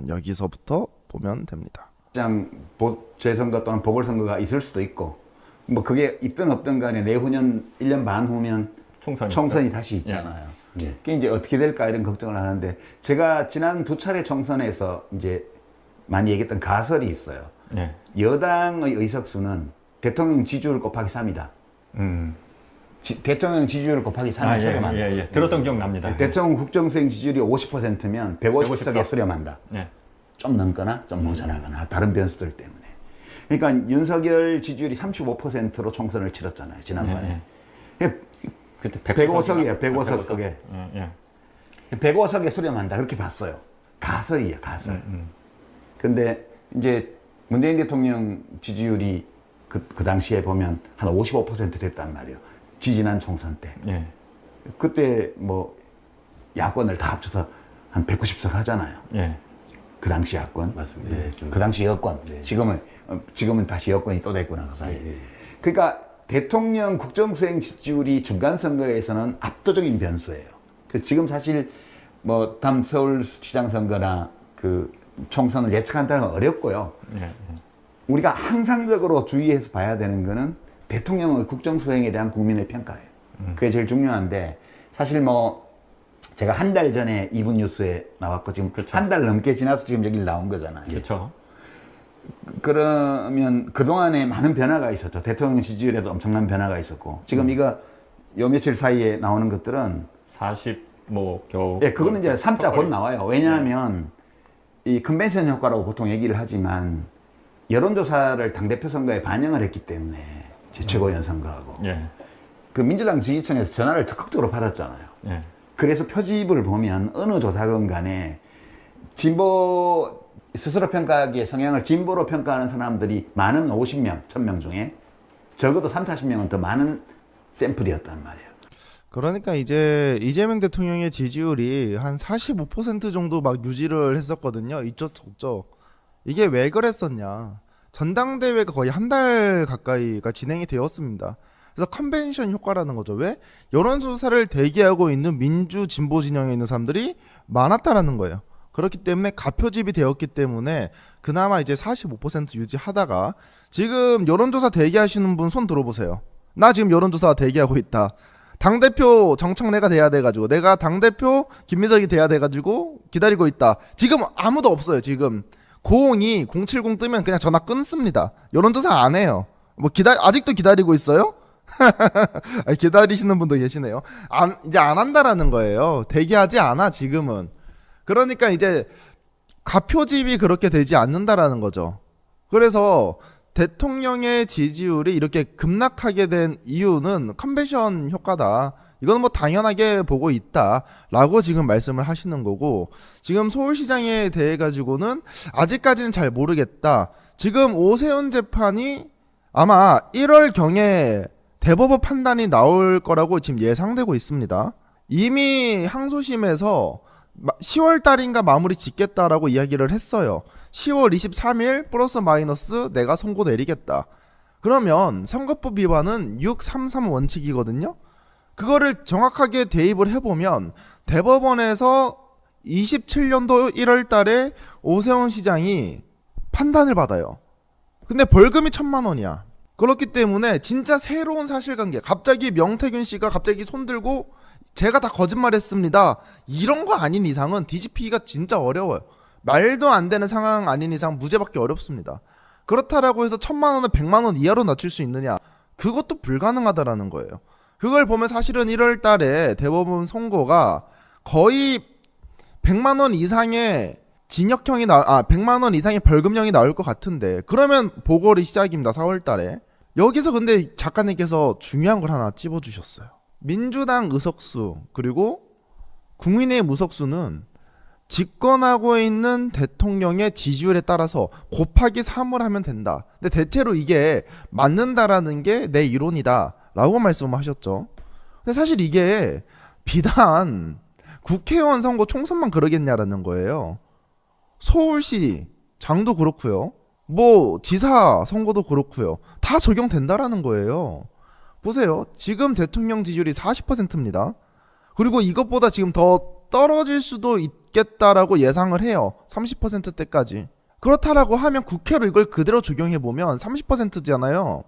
여기서부터 보면 됩니다. 그냥 재선거 또는 보궐선거가 있을 수도 있고 뭐 그게 있든 없든 간에 내후년 1년 반 후면 총선이 다시 있잖아요. 예. 그게 이제 어떻게 될까 이런 걱정을 하는데 제가 지난 2차례 총선에서 이제 많이 얘기했던 가설이 있어요. 예. 여당의 의석수는 대통령 지지율 곱하기 3이다. 대통령 지지율 곱하기 3이 수렴한다. 예. 들었던 기억 납니다. 대통령 국정수행 지지율이 50%면 150석에 수렴한다. 예. 좀 넘거나 좀 모자라거나 다른 변수들 때문에. 그러니까 윤석열 지지율이 35%로 총선을 치렀잖아요. 지난번에. 그때 105석이에요. 105석 그게. 예. 105석에 수렴한다. 그렇게 봤어요. 가설이에요. 가설. 근데 이제 문재인 대통령 지지율이 그 당시에 보면 한 55% 됐단 말이에요. 지지난 총선 때. 예. 그때 뭐 야권을 다 합쳐서 한 190석 하잖아요. 예. 그 당시 야권. 맞습니다. 네, 그 당시 여권. 네. 지금은 다시 여권이 또 됐구나. 그 사이에. 네. 그러니까 대통령 국정수행 지지율이 중간선거에서는 압도적인 변수예요. 그래서 지금 사실 뭐 다음 서울시장 선거나 그 총선을 예측한다는 건 어렵고요. 예. 우리가 항상적으로 주의해서 봐야 되는 거는 대통령의 국정수행에 대한 국민의 평가예요. 그게 제일 중요한데 사실 뭐 제가 한 달 전에 이분 뉴스에 나왔고 지금 그렇죠. 한 달 넘게 지나서 지금 여기 나온 거잖아요. 그렇죠. 그러면 그동안에 많은 변화가 있었죠. 대통령 지지율에도 엄청난 변화가 있었고 지금 이거 요 며칠 사이에 나오는 것들은 40 뭐 겨우. 예, 그거는 이제 3자 곧 나와요. 왜냐하면 이 컨벤션 효과라고 보통 얘기를 하지만 여론조사를 당대표 선거에 반영을 했기 때문에 제 최고위원 선거하고 예. 그 민주당 지지층에서 전화를 적극적으로 받았잖아요. 예. 그래서 표집을 보면 어느 조사건 간에 진보 스스로 평가하기에 성향을 진보로 평가하는 사람들이 많은 50명, 1000명 중에 적어도 30-40명은 더 많은 샘플이었단 말이에요. 그러니까 이제 이재명 대통령의 지지율이 한 45% 정도 막 유지를 했었거든요. 이쪽 저쪽. 이게 왜 그랬었냐. 전당대회가 거의 한 달 가까이가 진행이 되었습니다. 그래서 컨벤션 효과라는 거죠. 왜? 여론조사를 대기하고 있는 민주 진보 진영에 있는 사람들이 많았다라는 거예요. 그렇기 때문에 가표집이 되었기 때문에 그나마 이제 45% 유지하다가 지금 여론조사 대기하시는 분 손 들어보세요. 나 지금 여론조사 대기하고 있다. 당대표 정청래가 돼야 돼가지고 내가 당대표 김민석이 돼야 돼가지고 기다리고 있다. 지금 아무도 없어요. 지금 002, 070 뜨면 그냥 전화 끊습니다. 여론조사 안 해요. 뭐 아직도 기다리고 있어요? 기다리시는 분도 계시네요. 이제 안 한다라는 거예요. 대기하지 않아 지금은. 그러니까 이제 가표집이 그렇게 되지 않는다라는 거죠. 그래서 대통령의 지지율이 이렇게 급락하게 된 이유는 컨벤션 효과다. 이건 뭐 당연하게 보고 있다라고 지금 말씀을 하시는 거고, 지금 서울시장에 대해 가지고는 아직까지는 잘 모르겠다. 지금 오세훈 재판이 아마 1월경에 대법원 판단이 나올 거라고 지금 예상되고 있습니다. 이미 항소심에서 10월 달인가 마무리 짓겠다라고 이야기를 했어요. 10월 23일 플러스 마이너스 내가 선고 내리겠다. 그러면 선거법 위반은 633 원칙이거든요. 그거를 정확하게 대입을 해보면 대법원에서 27년도 1월 달에 오세훈 시장이 판단을 받아요. 근데 벌금이 1,000만 원이야. 그렇기 때문에 진짜 새로운 사실관계, 갑자기 명태균 씨가 갑자기 손들고 제가 다 거짓말했습니다, 이런 거 아닌 이상은 뒤집히기가 진짜 어려워요. 말도 안 되는 상황 아닌 이상 무죄받기 어렵습니다. 그렇다라고 해서 1,000만 원을 100만 원 이하로 낮출 수 있느냐? 그것도 불가능하다라는 거예요. 그걸 보면 사실은 1월 달에 대법원 선고가 거의 100만 원 이상의 징역형이 100만 원 이상의 벌금형이 나올 것 같은데, 그러면 보궐이 시작입니다. 4월 달에. 여기서 근데 작가님께서 중요한 걸 하나 찝어주셨어요. 민주당 의석수 그리고 국민의힘 의석수는 집권하고 있는 대통령의 지지율에 따라서 곱하기 3을 하면 된다. 근데 대체로 이게 맞는다라는 게 내 이론이다 라고 말씀하셨죠. 근데 사실 이게 비단 국회의원 선거 총선만 그러겠냐라는 거예요. 서울시 장도 그렇고요. 뭐 지사 선거도 그렇고요. 다 적용된다라는 거예요. 보세요. 지금 대통령 지지율이 40%입니다. 그리고 이것보다 지금 더 떨어질 수도 붙겠다라고 예상을 해요. 30%대까지. 그렇다라고 하면 국회로 이걸 그대로 적용해보면 30%잖아요.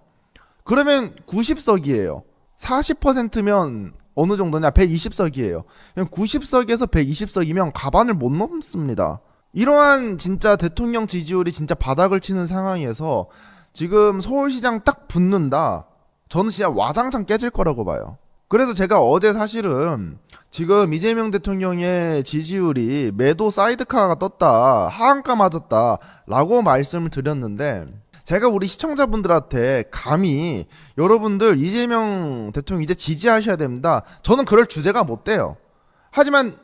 그러면 90석이에요. 40%면 어느 정도냐? 120석이에요. 90석에서 120석이면 과반을 못 넘습니다. 이러한 진짜 대통령 지지율이 진짜 바닥을 치는 상황에서 지금 서울시장 딱 붙는다. 저는 진짜 와장창 깨질 거라고 봐요. 그래서 제가 어제 사실은 지금 이재명 대통령의 지지율이 매도 사이드카가 떴다, 하한가 맞았다 라고 말씀을 드렸는데, 제가 우리 시청자분들한테 감히 여러분들 이재명 대통령 이제 지지하셔야 됩니다, 저는 그럴 주제가 못 돼요. 하지만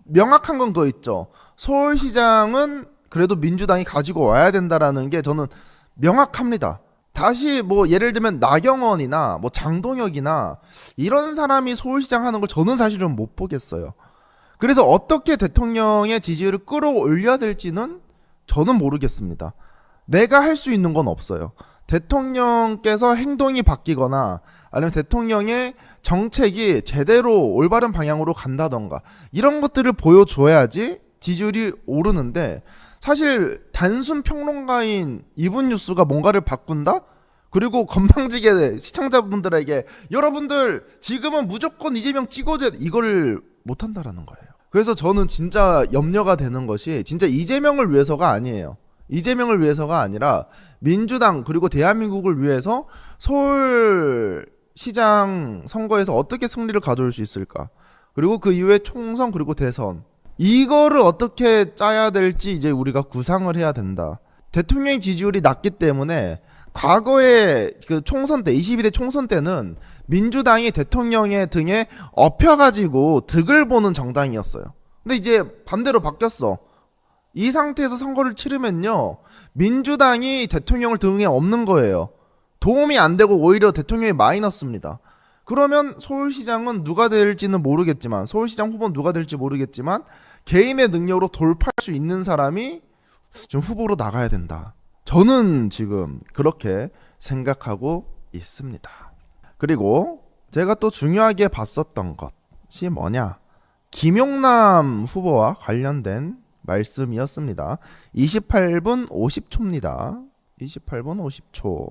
명확한 건 그거 있죠. 서울시장은 그래도 민주당이 가지고 와야 된다라는 게 저는 명확합니다. 다시 뭐 예를 들면 나경원이나 뭐 장동혁이나 이런 사람이 서울시장 하는 걸 저는 사실은 못 보겠어요. 그래서 어떻게 대통령의 지지율을 끌어올려야 될지는 저는 모르겠습니다. 내가 할 수 있는 건 없어요. 대통령께서 행동이 바뀌거나 아니면 대통령의 정책이 제대로 올바른 방향으로 간다던가 이런 것들을 보여줘야지 지지율이 오르는데, 사실 단순 평론가인 이분뉴스가 뭔가를 바꾼다? 그리고 건방지게 시청자분들에게 여러분들 지금은 무조건 이재명 찍어줘야 돼, 이거를 못한다라는 거예요. 그래서 저는 진짜 염려가 되는 것이 진짜 이재명을 위해서가 아니에요. 이재명을 위해서가 아니라 민주당 그리고 대한민국을 위해서 서울시장 선거에서 어떻게 승리를 가져올 수 있을까, 그리고 그 이후에 총선 그리고 대선, 이거를 어떻게 짜야 될지 이제 우리가 구상을 해야 된다. 대통령 지지율이 낮기 때문에 과거에 그 총선 때 22대 총선 때는 민주당이 대통령의 등에 엎혀가지고 득을 보는 정당이었어요. 근데 이제 반대로 바뀌었어. 이 상태에서 선거를 치르면요, 민주당이 대통령을 등에 업는 거예요. 도움이 안 되고 오히려 대통령이 마이너스입니다. 그러면 서울시장은 누가 될지는 모르겠지만, 서울시장 후보는 누가 될지 모르겠지만 개인의 능력으로 돌파할 수 있는 사람이 좀 후보로 나가야 된다. 저는 지금 그렇게 생각하고 있습니다. 그리고 제가 또 중요하게 봤었던 것이 뭐냐, 김용남 후보와 관련된 말씀이었습니다. 28분 50초입니다. 28분 50초.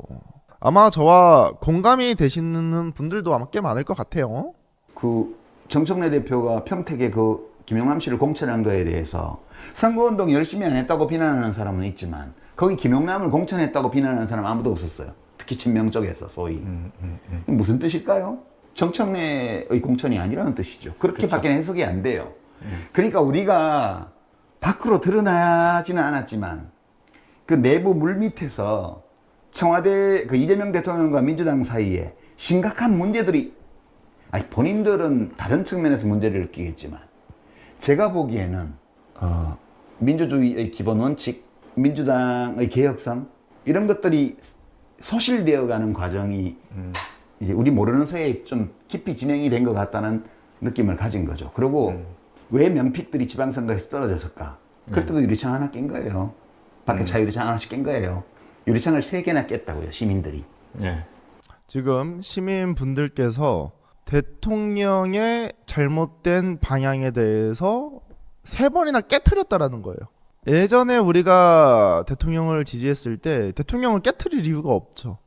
아마 저와 공감이 되시는 분들도 아마 꽤 많을 것 같아요. 그 정청래 대표가 평택에 그 김용남 씨를 공천한 거에 대해서 선거운동 열심히 안 했다고 비난하는 사람은 있지만 거기 김용남을 공천했다고 비난하는 사람 아무도 없었어요. 특히 친명 쪽에서 소위. 무슨 뜻일까요? 정청래의 공천이 아니라는 뜻이죠. 그렇게밖에 해석이 안 돼요. 그러니까 우리가 밖으로 드러나지는 않았지만 그 내부 물밑에서 청와대 그 이재명 대통령과 민주당 사이에 심각한 문제들이, 아니 본인들은 다른 측면에서 문제를 느끼겠지만 제가 보기에는 민주주의의 기본 원칙, 민주당의 개혁성 이런 것들이 소실되어가는 과정이 이제 우리 모르는 사이에 좀 깊이 진행이 된 것 같다는 느낌을 가진 거죠. 그리고 왜 명픽들이 지방선거에서 떨어졌을까? 그때도 유리창 하나 깬 거예요. 밖에 차 유리창 하나씩 깬 거예요. 유리창을 3개나 깼다고요, 시민들이. 네. 지금 시민분들께서 대통령의 잘못된 방향에 대해서 3번이나 깨트렸다라는 거예요. 예전에 우리가 대통령을 지지했을 때 대통령을 깨트릴 이유가 없죠.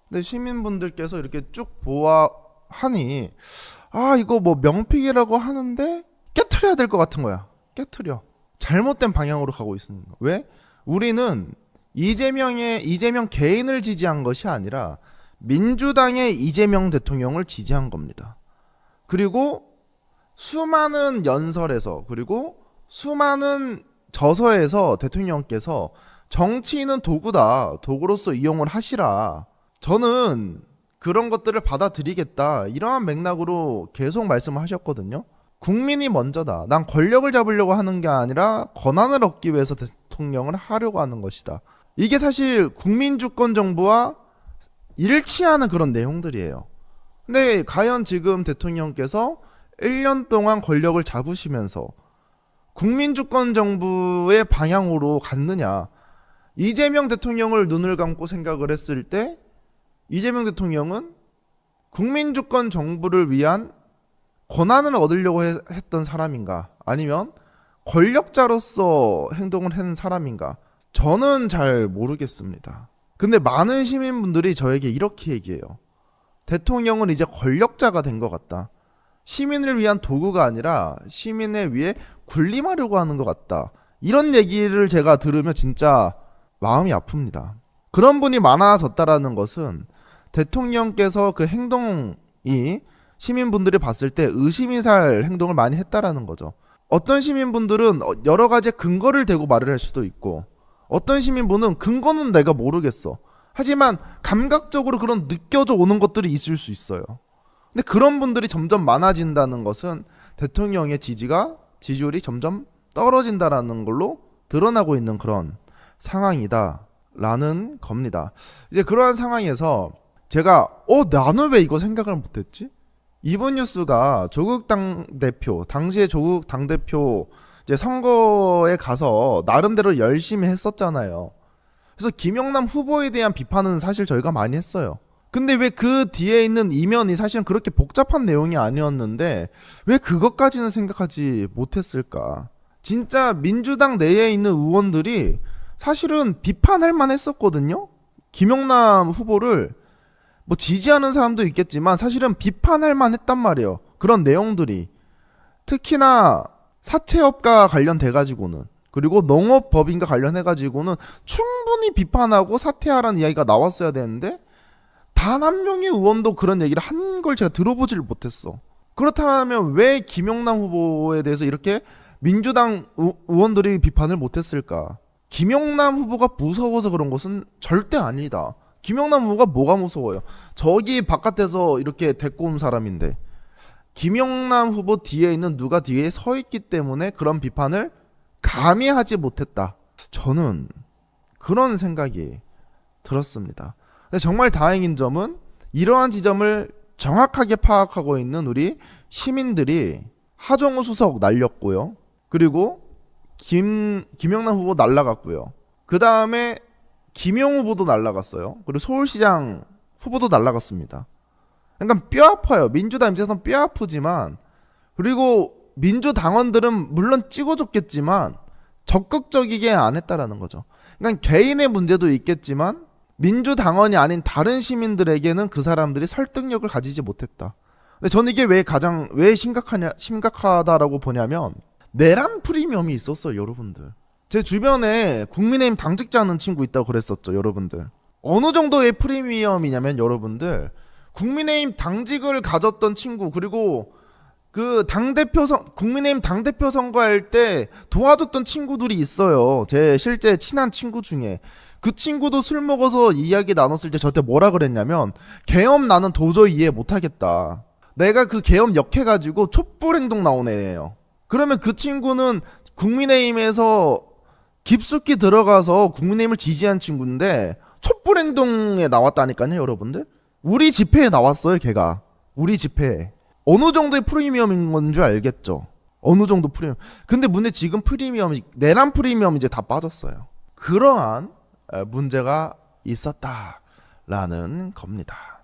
근데 시민분들께서 이렇게 쭉 보아하니 이거 뭐 명픽이라고 하는데 깨트려야 될 것 같은 거야. 깨트려. 잘못된 방향으로 가고 있습니다. 왜? 우리는 이재명 개인을 지지한 것이 아니라 민주당의 이재명 대통령을 지지한 겁니다. 그리고 수많은 연설에서 그리고 수많은 저서에서 대통령께서 정치인은 도구다, 도구로서 이용을 하시라, 저는 그런 것들을 받아들이겠다, 이러한 맥락으로 계속 말씀을 하셨거든요. 국민이 먼저다. 난 권력을 잡으려고 하는 게 아니라 권한을 얻기 위해서 대통령을 하려고 하는 것이다. 이게 사실 국민주권 정부와 일치하는 그런 내용들이에요. 근데 과연 지금 대통령께서 1년 동안 권력을 잡으시면서 국민주권 정부의 방향으로 갔느냐? 이재명 대통령을 눈을 감고 생각을 했을 때 이재명 대통령은 국민주권 정부를 위한 권한을 얻으려고 했던 사람인가? 아니면 권력자로서 행동을 한 사람인가? 저는 잘 모르겠습니다. 근데 많은 시민분들이 저에게 이렇게 얘기해요. 대통령은 이제 권력자가 된 것 같다. 시민을 위한 도구가 아니라 시민에 위해 군림하려고 하는 것 같다. 이런 얘기를 제가 들으면 진짜 마음이 아픕니다. 그런 분이 많아졌다라는 것은 대통령께서 그 행동이 시민분들이 봤을 때 의심이 살 행동을 많이 했다라는 거죠. 어떤 시민분들은 여러 가지 근거를 대고 말을 할 수도 있고, 어떤 시민분은 근거는 내가 모르겠어. 하지만 감각적으로 그런 느껴져 오는 것들이 있을 수 있어요. 근데 그런 분들이 점점 많아진다는 것은 대통령의 지지율이 점점 떨어진다라는 걸로 드러나고 있는 그런 상황이다라는 겁니다. 이제 그러한 상황에서 제가 나는 왜 이거 생각을 못했지? 이번 뉴스가 조국 당대표, 당시에 조국 당대표 이제 선거에 가서 나름대로 열심히 했었잖아요. 그래서 김영남 후보에 대한 비판은 사실 저희가 많이 했어요. 근데 왜 그 뒤에 있는 이면이 사실은 그렇게 복잡한 내용이 아니었는데 왜 그것까지는 생각하지 못했을까? 진짜 민주당 내에 있는 의원들이 사실은 비판할 만했었거든요. 김영남 후보를 뭐 지지하는 사람도 있겠지만 사실은 비판할 만했단 말이에요. 그런 내용들이 특히나 사채업과 관련돼 가지고는, 그리고 농업법인과 관련해 가지고는 충분히 비판하고 사퇴하라는 이야기가 나왔어야 되는데 단 한 명의 의원도 그런 얘기를 한 걸 제가 들어보질 못했어. 그렇다면 왜 김영남 후보에 대해서 이렇게 민주당 의원들이 비판을 못했을까? 김영남 후보가 무서워서 그런 것은 절대 아니다. 김영남 후보가 뭐가 무서워요? 저기 바깥에서 이렇게 데리고 온 사람인데 김영남 후보 뒤에 있는 누가 뒤에 서 있기 때문에 그런 비판을 감히 하지 못했다. 저는 그런 생각이 들었습니다. 근데 정말 다행인 점은 이러한 지점을 정확하게 파악하고 있는 우리 시민들이 하정우 수석 날렸고요. 그리고 김영남 후보 날라갔고요. 그 다음에 김용 후보도 날라갔어요. 그리고 서울시장 후보도 날라갔습니다. 그러니까 뼈 아파요. 민주당 입장에서는 뼈 아프지만, 그리고 민주당원들은 물론 찍어줬겠지만 적극적이게 안 했다라는 거죠. 그러니까 개인의 문제도 있겠지만 민주당원이 아닌 다른 시민들에게는 그 사람들이 설득력을 가지지 못했다. 근데 저는 이게 왜 심각하다라고 보냐면 내란 프리미엄이 있었어요, 여러분들. 제 주변에 국민의힘 당직자 하는 친구 있다고 그랬었죠, 여러분들. 어느 정도의 프리미엄이냐면 여러분들, 국민의힘 당직을 가졌던 친구, 그리고 그 국민의힘 당대표 선거할 때 도와줬던 친구들이 있어요. 제 실제 친한 친구 중에. 그 친구도 술 먹어서 이야기 나눴을 때 저한테 뭐라 그랬냐면, 계엄 나는 도저히 이해 못하겠다. 내가 그 계엄 역해가지고 촛불 행동 나온 애예요. 그러면 그 친구는 국민의힘에서 깊숙이 들어가서 국민의힘을 지지한 친구인데 촛불 행동에 나왔다니까요, 여러분들. 우리 집회에 나왔어요, 걔가. 우리 집회에. 어느 정도의 프리미엄인 건 줄 알겠죠. 어느 정도 프리미엄. 근데 문제 지금 내란 프리미엄 이제 다 빠졌어요. 그러한 문제가 있었다라는 겁니다.